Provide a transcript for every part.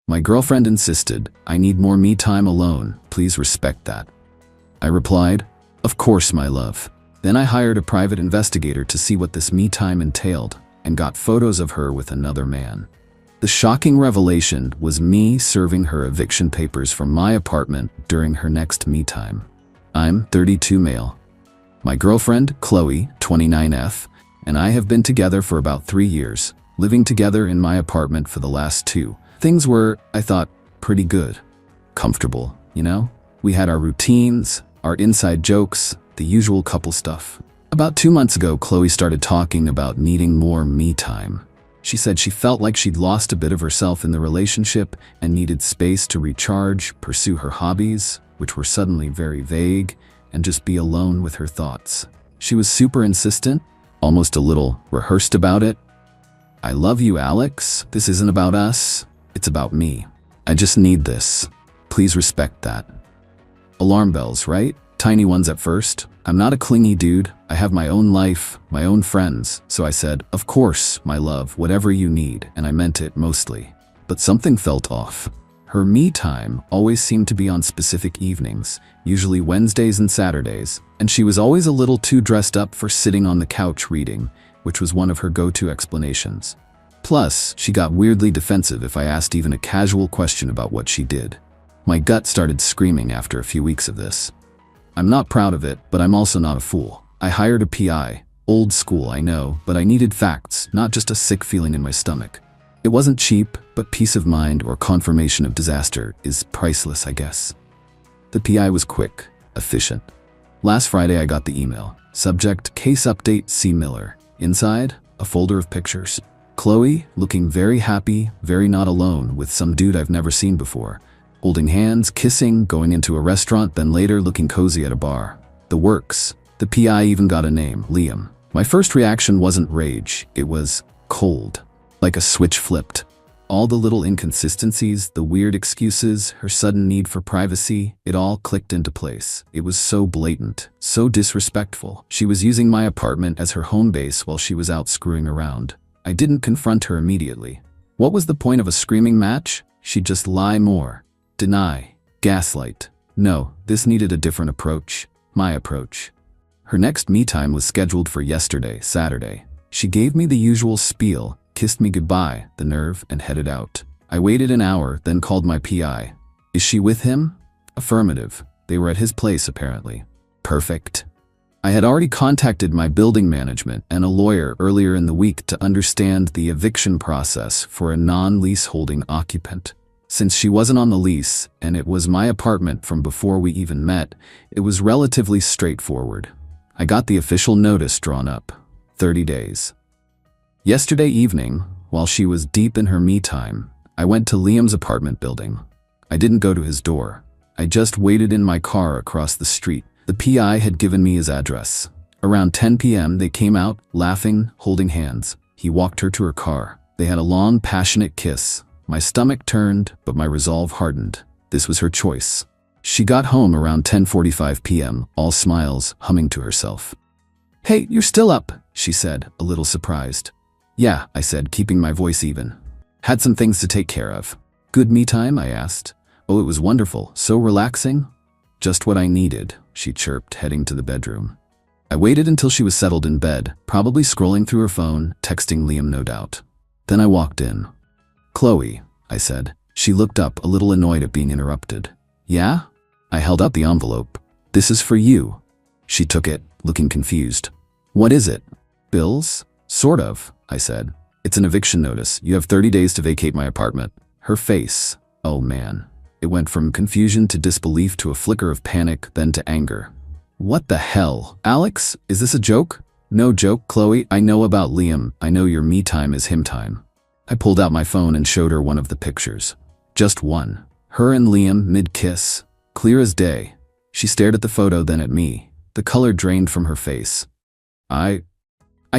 My girlfriend insisted, "I need more me time alone, please respect that." I replied, "Of course, my love." Then I hired a private investigator to see what this me time entailed and got photos of her with another man. The shocking revelation was me serving her eviction papers from my apartment during her next me time. I'm 32 male. My girlfriend, Chloe, 29F, and I have been together for about 3 years, living together in my apartment for the last 2. Things were, I thought, pretty good. Comfortable, you know? We had our routines, our inside jokes, the usual couple stuff. About 2 months ago, Chloe started talking about needing more me time. She said she felt like she'd lost a bit of herself in the relationship and needed space to recharge, pursue her hobbies, which were suddenly very vague, and just be alone with her thoughts. She was super insistent, almost a little rehearsed about it. "I love you, Alex. This isn't about us. It's about me. I just need this. Please respect that." Alarm bells, right? Tiny ones at first. I'm not a clingy dude. I have my own life, my own friends. So I said, "Of course, my love, whatever you need," and I meant it mostly. But something felt off. Her me time always seemed to be on specific evenings, usually Wednesdays and Saturdays, and she was always a little too dressed up for sitting on the couch reading, which was one of her go-to explanations. Plus, she got weirdly defensive if I asked even a casual question about what she did. My gut started screaming after a few weeks of this. I'm not proud of it, but I'm also not a fool. I hired a PI. Old school, I know, but I needed facts, not just a sick feeling in my stomach. It wasn't cheap, but peace of mind or confirmation of disaster is priceless, I guess. The PI was quick, efficient. Last Friday I got the email. Subject, case update C. Miller. Inside, a folder of pictures. Chloe, looking very happy, very not alone, with some dude I've never seen before. Holding hands, kissing, going into a restaurant, then later looking cozy at a bar. The works. The PI even got a name, Liam. My first reaction wasn't rage, it was cold. Like a switch flipped. All the little inconsistencies, the weird excuses, her sudden need for privacy, it all clicked into place. It was so blatant, so disrespectful. She was using my apartment as her home base while she was out screwing around. I didn't confront her immediately. What was the point of a screaming match? She'd just lie more. Deny. Gaslight. No, this needed a different approach. My approach. Her next me time was scheduled for yesterday, Saturday. She gave me the usual spiel, kissed me goodbye, the nerve, and headed out. I waited an hour, then called my PI. Is she with him? Affirmative. They were at his place, apparently. Perfect. I had already contacted my building management and a lawyer earlier in the week to understand the eviction process for a non-leaseholding occupant. Since she wasn't on the lease, and it was my apartment from before we even met, it was relatively straightforward. I got the official notice drawn up. 30 days. Yesterday evening, while she was deep in her me time, I went to Liam's apartment building. I didn't go to his door. I just waited in my car across the street. The PI had given me his address. Around 10 p.m. they came out, laughing, holding hands. He walked her to her car. They had a long, passionate kiss. My stomach turned, but my resolve hardened. This was her choice. She got home around 10:45 p.m., all smiles, humming to herself. "Hey, you're still up," she said, a little surprised. "Yeah," I said, keeping my voice even. "Had some things to take care of." "Good me time?" I asked. "Oh, it was wonderful. So relaxing." "Just what I needed," she chirped, heading to the bedroom. I waited until she was settled in bed, probably scrolling through her phone, texting Liam no doubt. Then I walked in. "Chloe," I said. She looked up, a little annoyed at being interrupted. "Yeah?" I held out the envelope. "This is for you." She took it, looking confused. "What is it?" "Bills?" "Sort of," I said. "It's an eviction notice. You have 30 days to vacate my apartment." Her face. Oh man. It went from confusion to disbelief to a flicker of panic, then to anger. "What the hell? Alex, is this a joke?" "No joke, Chloe. I know about Liam. I know your me time is him time." I pulled out my phone and showed her one of the pictures. Just one. Her and Liam mid-kiss. Clear as day. She stared at the photo, then at me. The color drained from her face. I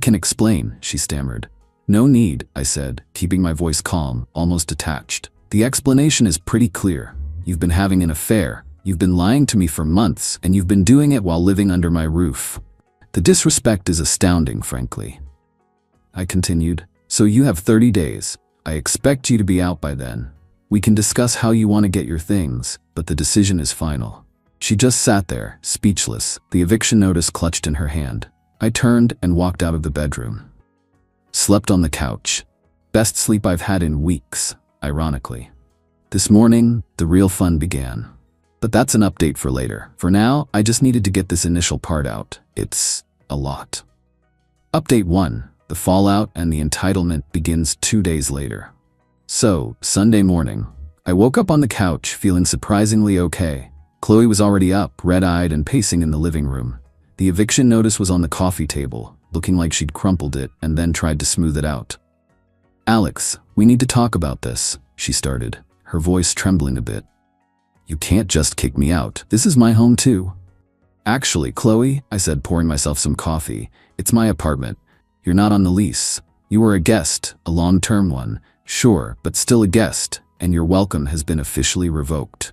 can explain," she stammered. "No need," I said, keeping my voice calm, almost detached. "The explanation is pretty clear. You've been having an affair. You've been lying to me for months, and you've been doing it while living under my roof. The disrespect is astounding, frankly." I continued. "So you have 30 days. I expect you to be out by then." We can discuss how you want to get your things, but the decision is final." She just sat there, speechless, the eviction notice clutched in her hand. I turned and walked out of the bedroom. Slept on the couch. Best sleep I've had in weeks, ironically. This morning, the real fun began. But that's an update for later. For now, I just needed to get this initial part out. It's a lot. Update 1. The fallout and the entitlement begins 2 days later. So, Sunday morning, I woke up on the couch feeling surprisingly okay. Chloe was already up, red-eyed and pacing in the living room. The eviction notice was on the coffee table, looking like she'd crumpled it and then tried to smooth it out. "Alex, we need to talk about this," she started, her voice trembling a bit. "You can't just kick me out. This is my home too." "Actually, Chloe," I said, pouring myself some coffee, "it's my apartment. You're not on the lease. You were a guest, a long-term one, sure, but still a guest, and your welcome has been officially revoked."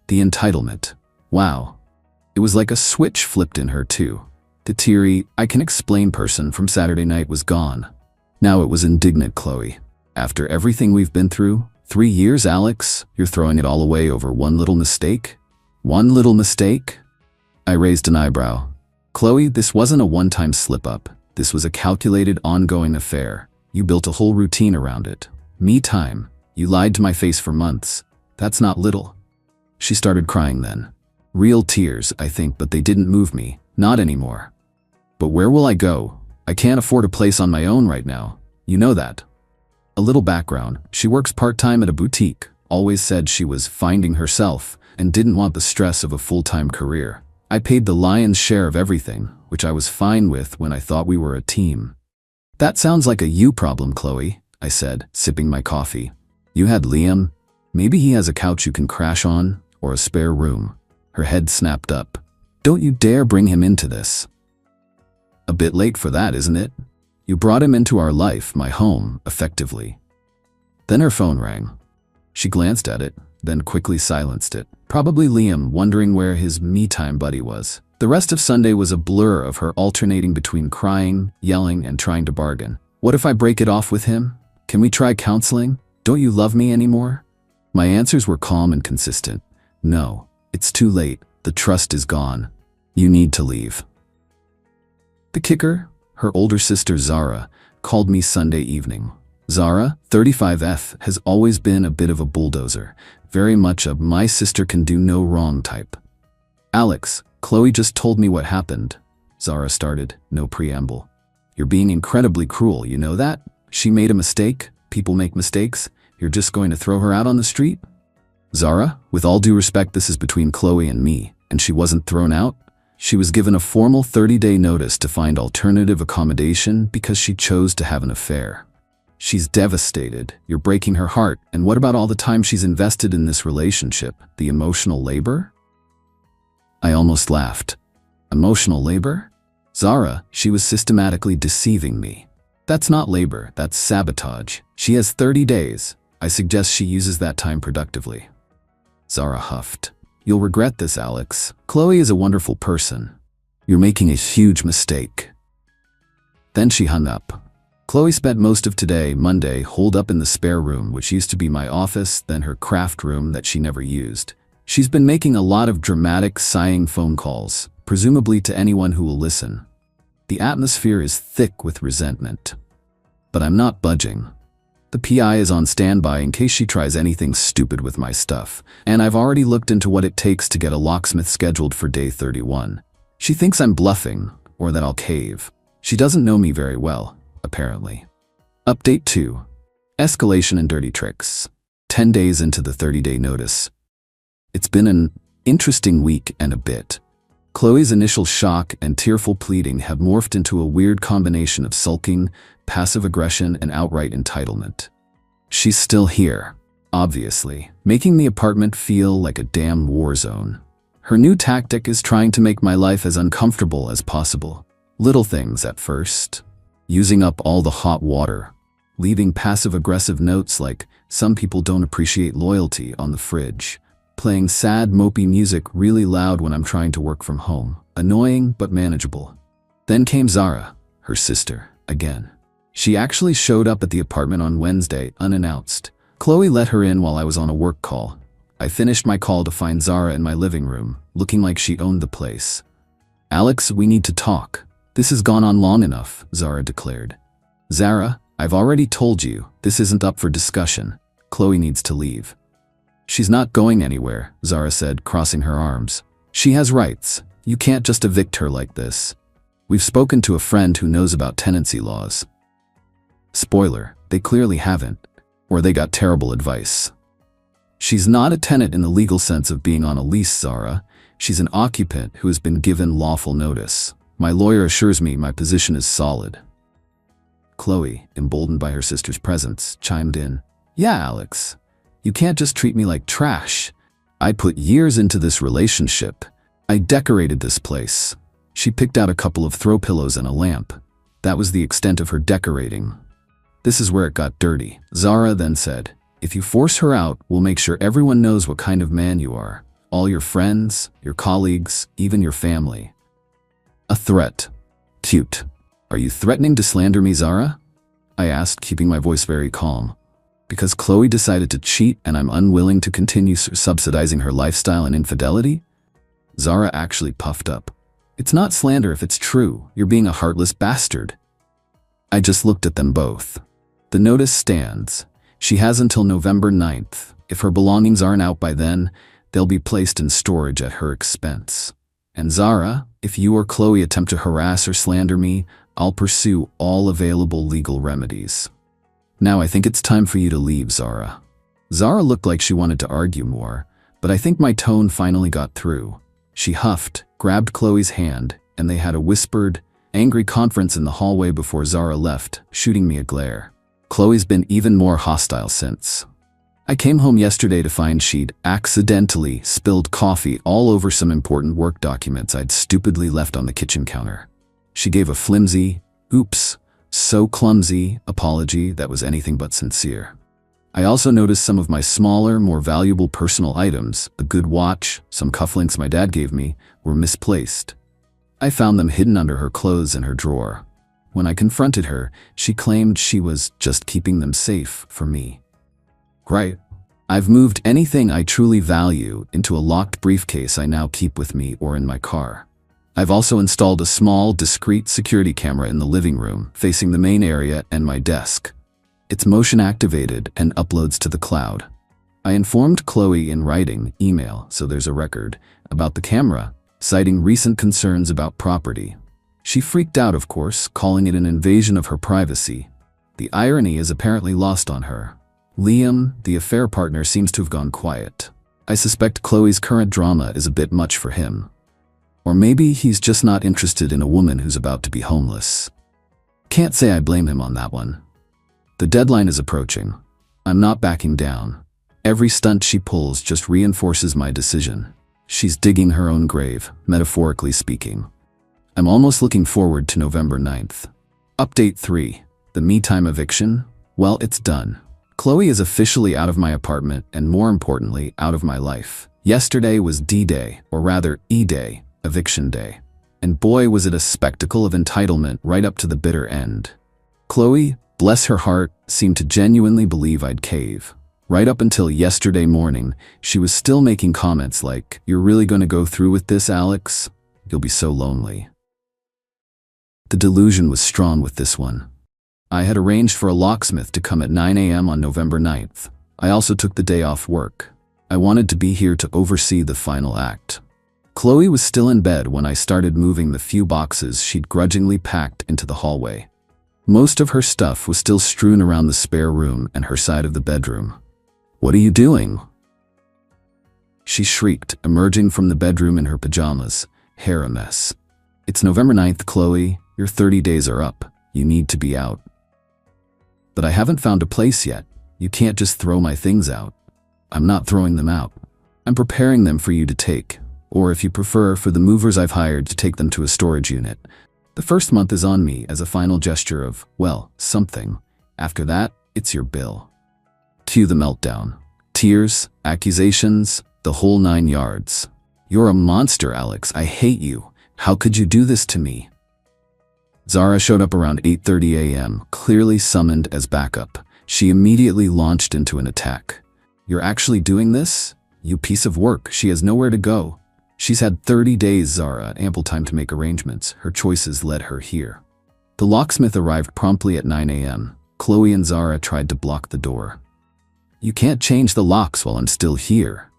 The entitlement. Wow. It was like a switch flipped in her too. The teary, I can explain person from Saturday night was gone. Now it was indignant Chloe. "After everything we've been through, 3 years, Alex, you're throwing it all away over one little mistake? One little mistake?" I raised an eyebrow. "Chloe, this wasn't a one-time slip-up. This was a calculated, ongoing affair. You built a whole routine around it. Me time. You lied to my face for months. That's not little." She started crying then. Real tears, I think, but they didn't move me. Not anymore. "But where will I go? I can't afford a place on my own right now. You know that." A little background. She works part-time at a boutique, always said she was finding herself and didn't want the stress of a full-time career. I paid the lion's share of everything, which I was fine with when I thought we were a team. "That sounds like a you problem, Chloe," I said, sipping my coffee. "You had Liam. Maybe he has a couch you can crash on, or a spare room." Her head snapped up. "Don't you dare bring him into this." "A bit late for that, isn't it? You brought him into our life, my home, effectively." Then her phone rang. She glanced at it, then quickly silenced it. Probably Liam, wondering where his me-time buddy was. The rest of Sunday was a blur of her alternating between crying, yelling, and trying to bargain. "What if I break it off with him? Can we try counseling? Don't you love me anymore?" My answers were calm and consistent. "No, it's too late. The trust is gone. You need to leave." The kicker? Her older sister Zara called me Sunday evening. Zara, 35F, has always been a bit of a bulldozer, very much a my sister can do no wrong type. "Alex, Chloe just told me what happened," Zara started, no preamble. "You're being incredibly cruel, you know that? She made a mistake. People make mistakes. You're just going to throw her out on the street?" "Zara, with all due respect, this is between Chloe and me, and she wasn't thrown out. She was given a formal 30-day notice to find alternative accommodation because she chose to have an affair. She's devastated. You're breaking her heart. And what about all the time she's invested in this relationship? The emotional labor?" I almost laughed. Emotional labor? Zara, she was systematically deceiving me. That's not labor, that's sabotage. She has 30 days. I suggest she uses that time productively. Zara huffed. "You'll regret this, Alex. Chloe is a wonderful person. You're making a huge mistake." Then she hung up. Chloe spent most of today, Monday, holed up in the spare room, which used to be my office, then her craft room that she never used. She's been making a lot of dramatic, sighing phone calls, presumably to anyone who will listen. The atmosphere is thick with resentment. But I'm not budging. The PI is on standby in case she tries anything stupid with my stuff, and I've already looked into what it takes to get a locksmith scheduled for day 31. She thinks I'm bluffing, or that I'll cave. She doesn't know me very well, apparently. Update 2. Escalation and dirty tricks. 10 days into the 30-day notice. It's been an interesting week and a bit. Chloe's initial shock and tearful pleading have morphed into a weird combination of sulking, passive aggression, and outright entitlement. She's still here, obviously, making the apartment feel like a damn war zone. Her new tactic is trying to make my life as uncomfortable as possible. Little things at first. Using up all the hot water. Leaving passive-aggressive notes like, "Some people don't appreciate loyalty," on the fridge. Playing sad, mopey music really loud when I'm trying to work from home. Annoying, but manageable. Then came Zara, her sister, again. She actually showed up at the apartment on Wednesday, unannounced. Chloe let her in while I was on a work call. I finished my call to find Zara in my living room, looking like she owned the place. "Alex, we need to talk. This has gone on long enough," Zara declared. "Zara, I've already told you, this isn't up for discussion. Chloe needs to leave." "She's not going anywhere," Zara said, crossing her arms. "She has rights. You can't just evict her like this. We've spoken to a friend who knows about tenancy laws." Spoiler, they clearly haven't. Or they got terrible advice. "She's not a tenant in the legal sense of being on a lease, Zara. She's an occupant who has been given lawful notice. My lawyer assures me my position is solid." Chloe, emboldened by her sister's presence, chimed in. "Yeah, Alex. You can't just treat me like trash. I put years into this relationship. I decorated this place." She picked out a couple of throw pillows and a lamp. That was the extent of her decorating. "This is where it got dirty," Zara then said. "If you force her out, we'll make sure everyone knows what kind of man you are. All your friends, your colleagues, even your family." A threat. Cute. "Are you threatening to slander me, Zara?" I asked, keeping my voice very calm. "Because Chloe decided to cheat and I'm unwilling to continue subsidizing her lifestyle and infidelity?" Zara actually puffed up. "It's not slander if it's true. You're being a heartless bastard." I just looked at them both. The notice stands. She has until November 9th. If her belongings aren't out by then, they'll be placed in storage at her expense. And Zara, if you or Chloe attempt to harass or slander me, I'll pursue all available legal remedies. Now I think it's time for you to leave, Zara." Zara looked like she wanted to argue more, but I think my tone finally got through. She huffed, grabbed Chloe's hand, and they had a whispered, angry conference in the hallway before Zara left, shooting me a glare. Chloe's been even more hostile since. I came home yesterday to find she'd accidentally spilled coffee all over some important work documents I'd stupidly left on the kitchen counter. She gave a flimsy, "Oops, so clumsy" apology that was anything but sincere. I also noticed some of my smaller, more valuable personal items, a good watch, some cufflinks my dad gave me, were misplaced. I found them hidden under her clothes in her drawer. When I confronted her, she claimed she was just keeping them safe for me. Right. I've moved anything I truly value into a locked briefcase I now keep with me or in my car. I've also installed a small, discreet security camera in the living room, facing the main area and my desk. It's motion activated and uploads to the cloud. I informed Chloe in writing, email, so there's a record, about the camera, citing recent concerns about property. She freaked out, of course, calling it an invasion of her privacy. The irony is apparently lost on her. Liam, the affair partner, seems to have gone quiet. I suspect Chloe's current drama is a bit much for him. Or maybe he's just not interested in a woman who's about to be homeless. Can't say I blame him on that one. The deadline is approaching. I'm not backing down. Every stunt she pulls just reinforces my decision. She's digging her own grave, metaphorically speaking. I'm almost looking forward to November 9th. Update 3. The me time eviction? Well, it's done. Chloe is officially out of my apartment and, more importantly, out of my life. Yesterday was D-Day, or rather E-Day, eviction day. And boy, was it a spectacle of entitlement right up to the bitter end. Chloe, bless her heart, seemed to genuinely believe I'd cave. Right up until yesterday morning, she was still making comments like, "You're really going to go through with this, Alex? You'll be so lonely." The delusion was strong with this one. I had arranged for a locksmith to come at 9 a.m. on November 9th. I also took the day off work. I wanted to be here to oversee the final act. Chloe was still in bed when I started moving the few boxes she'd grudgingly packed into the hallway. Most of her stuff was still strewn around the spare room and her side of the bedroom. "What are you doing?" she shrieked, emerging from the bedroom in her pajamas, hair a mess. "It's November 9th, Chloe. Your 30 days are up. You need to be out." "But I haven't found a place yet. You can't just throw my things out." "I'm not throwing them out. I'm preparing them for you to take. Or if you prefer, for the movers I've hired to take them to a storage unit. The first month is on me as a final gesture of, well, something. After that, it's your bill." Cue the meltdown. Tears, accusations, the whole 9 yards. "You're a monster, Alex. I hate you. How could you do this to me?" Zara showed up around 8:30 a.m., clearly summoned as backup. She immediately launched into an attack. "You're actually doing this? You piece of work, she has nowhere to go. She's had 30 days, Zara, ample time to make arrangements. Her choices led her here." The locksmith arrived promptly at 9 a.m. Chloe and Zara tried to block the door. "You can't change the locks while I'm still here,"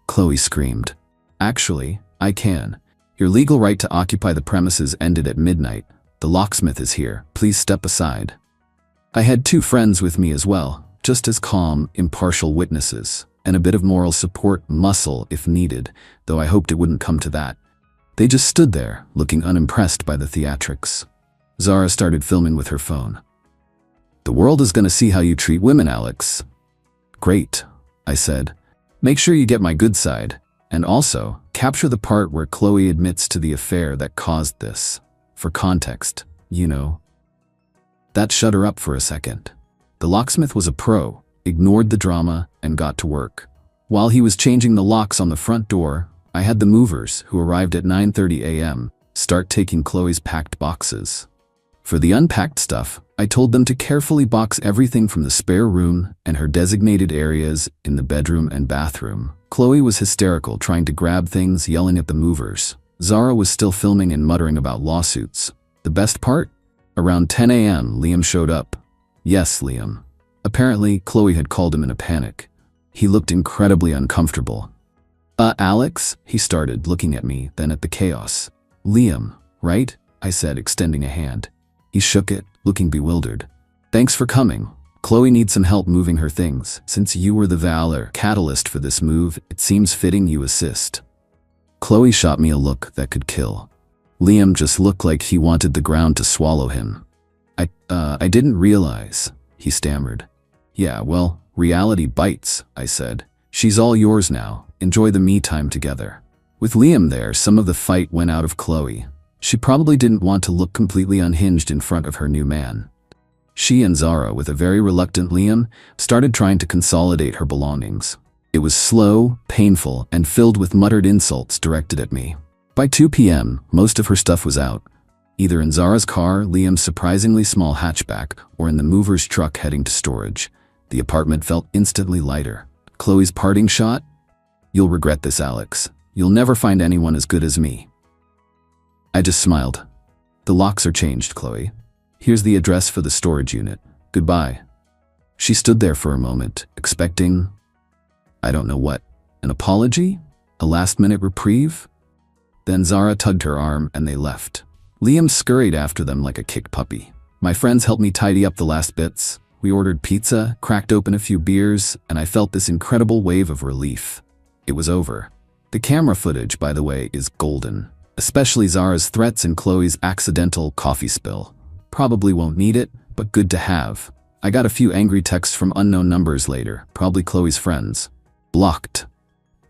Chloe screamed. "Actually, I can. Your legal right to occupy the premises ended at midnight. The locksmith is here. Please step aside." I had 2 friends with me as well, just as calm, impartial witnesses, and a bit of moral support muscle if needed, though I hoped it wouldn't come to that. They just stood there, looking unimpressed by the theatrics. Zara started filming with her phone. "The world is gonna see how you treat women, Alex." "Great," I said. "Make sure you get my good side. And also, capture the part where Chloe admits to the affair that caused this. For context, you know." That shut her up for a second. The locksmith was a pro, ignored the drama, and got to work. While he was changing the locks on the front door, I had the movers, who arrived at 9:30 a.m., start taking Chloe's packed boxes. For the unpacked stuff, I told them to carefully box everything from the spare room and her designated areas in the bedroom and bathroom. Chloe was hysterical, trying to grab things, yelling at the movers. Zara was still filming and muttering about lawsuits. The best part? Around 10 a.m., Liam showed up. Yes, Liam. Apparently, Chloe had called him in a panic. He looked incredibly uncomfortable. Alex?" he started, looking at me, then at the chaos. "Liam, right?" I said, extending a hand. He shook it, looking bewildered. "Thanks for coming. Chloe needs some help moving her things. Since you were the valor catalyst for this move, it seems fitting you assist." Chloe shot me a look that could kill. Liam just looked like he wanted the ground to swallow him. I didn't realize," he stammered. "Yeah, well, reality bites," I said. "She's all yours now. Enjoy the me time together." With Liam there, some of the fight went out of Chloe. She probably didn't want to look completely unhinged in front of her new man. She and Zara, with a very reluctant Liam, started trying to consolidate her belongings. It was slow, painful, and filled with muttered insults directed at me. By 2 p.m., most of her stuff was out, either in Zara's car, Liam's surprisingly small hatchback, or in the mover's truck heading to storage. The apartment felt instantly lighter. Chloe's parting shot? "You'll regret this, Alex. You'll never find anyone as good as me." I just smiled. "The locks are changed, Chloe. Here's the address for the storage unit. Goodbye." She stood there for a moment, expecting, I don't know what, an apology? A last-minute reprieve? Then Zara tugged her arm and they left. Liam scurried after them like a kicked puppy. My friends helped me tidy up the last bits. We ordered pizza, cracked open a few beers, and I felt this incredible wave of relief. It was over. The camera footage, by the way, is golden. Especially Zara's threats and Chloe's accidental coffee spill. Probably won't need it, but good to have. I got a few angry texts from unknown numbers later, probably Chloe's friends. Blocked.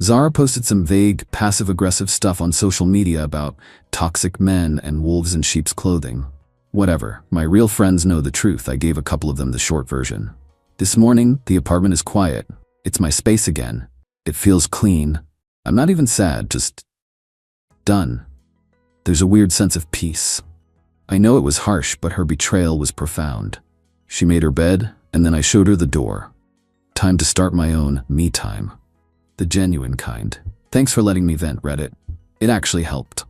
Zara posted some vague, passive-aggressive stuff on social media about toxic men and wolves in sheep's clothing. Whatever, my real friends know the truth. I gave a couple of them the short version. This morning, the apartment is quiet. It's my space again. It feels clean. I'm not even sad, just done. There's a weird sense of peace. I know it was harsh, but her betrayal was profound. She made her bed, and then I showed her the door. Time to start my own me time. The genuine kind. Thanks for letting me vent, Reddit. It actually helped.